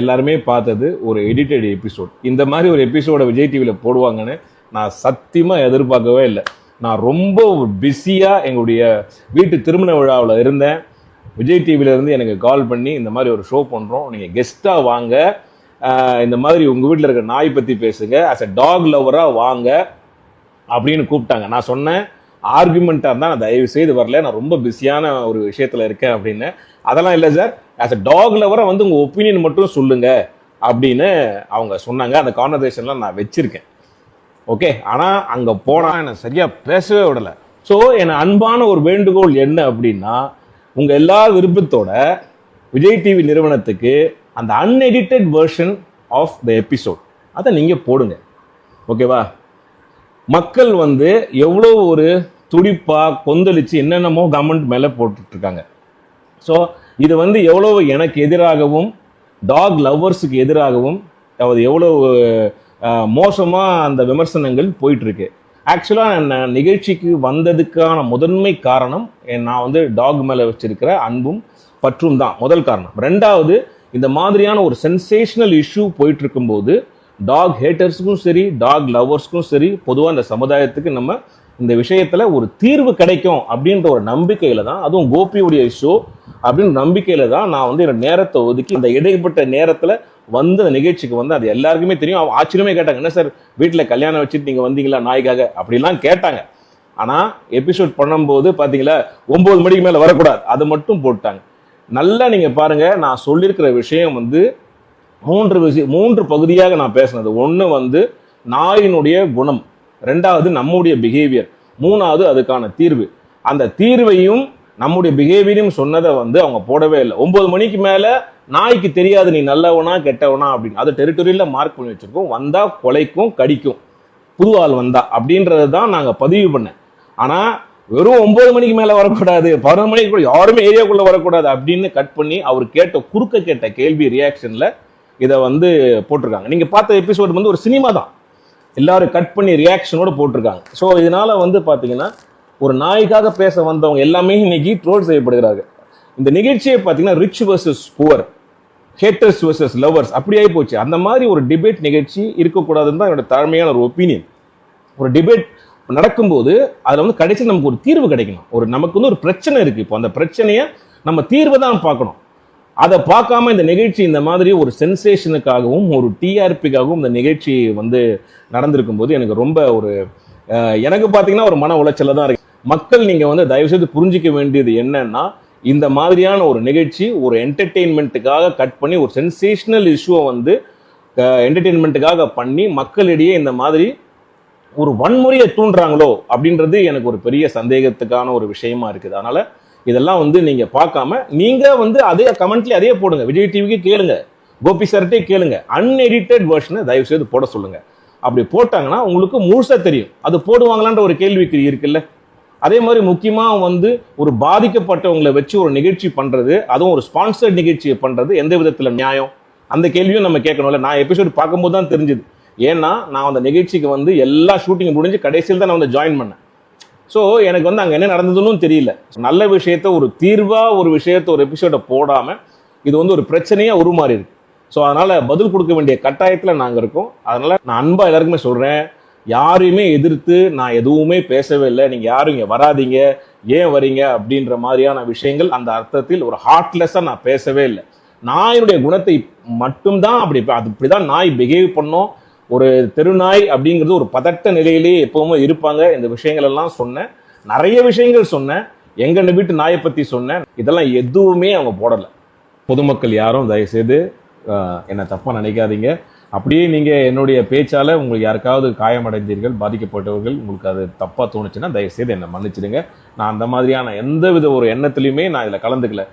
எல்லாருமே பார்த்தது ஒரு எடிட்டட் எபிசோட். இந்த மாதிரி ஒரு எபிசோட விஜய் டிவியில் போடுவாங்கன்னு நான் சத்தியமாக எதிர்பார்க்கவே இல்லை. நான் ரொம்ப பிஸியாக எங்களுடைய வீட்டு திருமண விழாவில் இருந்தேன். விஜய் டிவியிலேருந்து எனக்கு கால் பண்ணி இந்த மாதிரி ஒரு ஷோ பண்ணுறோம், நீங்கள் கெஸ்ட்டாக வாங்க, இந்த மாதிரி உங்கள் வீட்டில் இருக்கிற நாய் பற்றி பேசுங்க, ஆஸ் அ டாக் லவராக வாங்க அப்படின்னு கூப்பிட்டாங்க. நான் சொன்னேன், ஆர்குமெண்ட்டாக இருந்தால் நான் தயவு செய்து வரல, நான் ரொம்ப பிஸியான ஒரு விஷயத்தில் இருக்கேன் அப்படின்னு. அதெல்லாம் இல்லை சார், ஆஸ் அ டாக் லவராக வந்து உங்கள் ஒப்பீனியன் மட்டும் சொல்லுங்க அப்படின்னு அவங்க சொன்னாங்க. அந்த கான்வர்சேஷன்லாம் நான் வச்சுருக்கேன். ஓகே, ஆனால் அங்கே போனால் என்னை சரியாக பேசவே விடலை. ஸோ என் அன்பான ஒரு வேண்டுகோள் என்ன அப்படின்னா, உங்கள் எல்லா விருப்பத்தோட விஜய் டிவி நிறுவனத்துக்கு அந்த unedited version of the episode அதை நீங்கள் போடுங்க. ஓகேவா? மக்கள் வந்து எவ்வளோ ஒரு துடிப்பாக கொந்தளிச்சு என்னென்னமோ கமெண்ட் மேலே போட்டுட்ருக்காங்க. ஸோ இது வந்து எவ்வளோ எனக்கு எதிராகவும் டாக் லவ்வர்ஸுக்கு எதிராகவும் அது எவ்வளோ மோசமாக அந்த விமர்சனங்கள் போயிட்டுருக்கு. ஆக்சுவலாக நான் நிகழ்ச்சிக்கு வந்ததுக்கான முதன்மை காரணம் நான் வந்து டாக் மேலே வச்சிருக்கிற அன்பும் பற்றும் தான் முதல் காரணம். ரெண்டாவது, இந்த மாதிரியான ஒரு சென்சேஷனல் இஷ்யூ போயிட்டு இருக்கும்போது டாக் ஹேட்டர்ஸுக்கும் சரி டாக் லவ்வர்ஸ்க்கும் சரி பொதுவாக இந்த சமுதாயத்துக்கு நம்ம இந்த விஷயத்தில் ஒரு தீர்வு கிடைக்கும் அப்படின்ற ஒரு நம்பிக்கையில் தான், அதுவும் கோபியுடைய ஷோ அப்படின்ற நம்பிக்கையில் தான் நான் வந்து என்னோட நேரத்தை ஒதுக்கி அந்த இடைப்பட்ட நேரத்தில் வந்து அந்த நிகழ்ச்சிக்கு வந்து அது எல்லாருக்குமே தெரியும். ஆச்சரியமே கேட்டாங்க, என்ன சார் வீட்டில் கல்யாணம் வச்சுட்டு நீங்கள் வந்தீங்களா நாய்க்காக அப்படிலாம் கேட்டாங்க. ஆனால் எபிசோட் பண்ணும்போது பார்த்தீங்களா 9 மணிக்கு மேலே வரக்கூடாது அது மட்டும் போட்டாங்க. நல்லா நீங்கள் பாருங்கள், நான் சொல்லியிருக்கிற விஷயம் வந்து 3 பகுதியாக நான் பேசினது. ஒன்று வந்து நாயினுடைய குணம், ரெண்டாவது நம்முடைய பிஹேவியர், மூணாவது அதுக்கான தீர்வு. அந்த தீர்வையும் நம்முடைய பிஹேவியரையும் சொன்னதை வந்து அவங்க போடவே இல்லை. 9 மணிக்கு மேலே நாய்க்கு தெரியாது நீ நல்லவனா கெட்டவனா அப்படின்னு. அது டெரிட்டரியில் மார்க் பண்ணி வச்சிருக்கோம். வந்தா கொலைக்கும் கடிக்கும் புது ஆள் வந்தா அப்படின்றது தான் நாங்கள் பதிவு பண்ணேன். ஆனால் வெறும் 9 மணிக்கு மேலே வரக்கூடாது, 11 மணிக்கு கூட யாருமே ஏரியாக்குள்ளே வரக்கூடாது அப்படின்னு கட் பண்ணி அவர் கேட்ட கேள்வி ரியாக்ஷனில் இதை வந்து போட்டிருக்காங்க. நீங்கள் பார்த்த எபிசோடு வந்து ஒரு சினிமா தான், எல்லாரும் கட் பண்ணி ரியாக்ஷனோட போட்டிருக்காங்க. ஸோ இதனால வந்து பார்த்தீங்கன்னா ஒரு நாய்க்காக பேச வந்தவங்க எல்லாமே இன்னைக்கு ட்ரோல் செய்யப்படுகிறாங்க. இந்த நிகழ்ச்சியை பார்த்தீங்கன்னா rich versus poor, haters versus lovers அப்படி ஆகி போச்சு. அந்த மாதிரி ஒரு டிபேட் நிகழ்ச்சி இருக்கக்கூடாதுன்னு தான் என்னோட தாழ்மையான ஒரு ஒப்பீனியன். ஒரு டிபேட் நடக்கும்போது அதில் வந்து கடைசி நமக்கு ஒரு தீர்வு கிடைக்கணும். நமக்கு வந்து ஒரு பிரச்சனை இருக்கு, இப்போ அந்த பிரச்சனையை நம்ம தீர்வை தான் பார்க்கணும். அதை பார்க்காம இந்த நிகழ்ச்சி இந்த மாதிரி ஒரு சென்சேஷனுக்காகவும் ஒரு டிஆர்பிக்காகவும் இந்த நிகழ்ச்சி வந்து நடந்திருக்கும் போது எனக்கு ரொம்ப எனக்கு பார்த்தீங்கன்னா ஒரு மன உளைச்சல தான் இருக்கு. மக்கள் நீங்க வந்து தயவு செய்து புரிஞ்சிக்க வேண்டியது என்னன்னா, இந்த மாதிரியான ஒரு நிகழ்ச்சி ஒரு என்டர்டெயின்மெண்ட்டுக்காக கட் பண்ணி ஒரு சென்சேஷனல் இஷ்யூவை வந்து என்டர்டெயின்மெண்ட்டுக்காக பண்ணி மக்களிடையே இந்த மாதிரி ஒரு வன்முறையை தூண்டுறாங்களோ அப்படின்றது எனக்கு ஒரு பெரிய சந்தேகத்துக்கான ஒரு விஷயமா இருக்குது. அதனால இதெல்லாம் வந்து நீங்க பார்க்காம நீங்க வந்து அதே கமெண்ட்ல அதே போடுங்க. விஜய் டிவிக்கு கேளுங்க, கோபி சார்ட்டே கேளுங்க, அன்எடிட்டட் வெர்ஷனை தயவு செய்து போட சொல்லுங்க. அப்படி போட்டாங்கன்னா உங்களுக்கு முழுசா தெரியும். அது போடுவாங்களான்ற ஒரு கேள்விக்கு இருக்குல்ல. அதே மாதிரி முக்கியமா வந்து ஒரு பாதிக்கப்பட்டவங்களை வச்சு ஒரு நிகழ்ச்சி பண்றது, அதுவும் ஒரு ஸ்பான்சர்ட் நிகழ்ச்சியை பண்றது எந்த விதத்துல நியாயம்? அந்த கேள்வியும் நம்ம கேட்கணும்ல. நான் எபிசோடு பார்க்கும்போது தான் தெரிஞ்சுது. ஏன்னா நான் அந்த நிகழ்ச்சிக்கு வந்து எல்லா ஷூட்டிங் முடிஞ்சு கடைசியில் தான் நான் வந்து ஜாயின் பண்ணேன். ஸோ எனக்கு வந்து அங்கே என்ன நடந்ததுன்னு தெரியல. நல்ல விஷயத்த ஒரு தீர்வா ஒரு விஷயத்த ஒரு எபிசோட போடாம இது வந்து ஒரு பிரச்சனையா உருமாறி இருக்கு. ஸோ அதனால பதில் கொடுக்க வேண்டிய கட்டாயத்தில் நாங்கள் இருக்கோம். அதனால நான் அன்பா எல்லாருக்குமே சொல்றேன், யாரையுமே எதிர்த்து நான் எதுவுமே பேசவே இல்லை. நீங்க யாரும் இங்கே வராதீங்க, ஏன் வரீங்க அப்படின்ற மாதிரியான விஷயங்கள் அந்த அர்த்தத்தில் ஒரு ஹார்ட்லெஸ்ஸா நான் பேசவே இல்லை. நாயினுடைய குணத்தை மட்டும்தான் அப்படிதான் நாய் பிஹேவ் பண்ணோம். ஒரு தெருநாய் அப்படிங்கிறது ஒரு பதட்ட நிலையிலேயே எப்பவுமே இருப்பாங்க. இந்த விஷயங்கள் எல்லாம் சொன்னேன், நிறைய விஷயங்கள் சொன்னேன், எங்க வீட்டு நாயை பத்தி சொன்னேன். இதெல்லாம் எதுவுமே அவங்க போடல. பொதுமக்கள் யாரும் தயவுசெய்து என்ன தப்பா நினைக்காதீங்க. அப்படியே நீங்க என்னுடைய பேச்சால உங்களுக்கு யாருக்காவது காயமடைந்தீர்கள், பாதிக்கப்பட்டவர்கள், உங்களுக்கு அது தப்பா தோணுச்சுன்னா தயவுசெய்து என்னை மன்னிச்சிடுங்க. நான் அந்த மாதிரியான எந்தவித ஒரு எண்ணத்திலையுமே நான் இதில் கலந்துக்கல.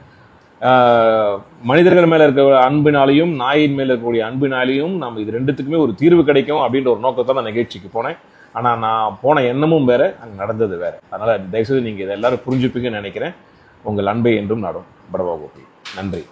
மனிதர்கள் மேல இருக்க அன்பினாலையும் நாயின் மேல இருக்கக்கூடிய அன்பினாலையும் நம்ம இது ரெண்டுத்துக்குமே ஒரு தீர்வு கிடைக்கும் அப்படின்ற ஒரு நோக்கத்தை நான் நிகழ்ச்சிக்கு போனேன். ஆனா நான் போன எண்ணமும் வேற, அங்கே நடந்தது வேற. அதனால தயவுசெய்து நீங்க இதை எல்லாரும் புரிஞ்சுப்பீங்கன்னு நினைக்கிறேன். உங்கள் அன்பை என்றும் நாடும். படவா கோபி. நன்றி.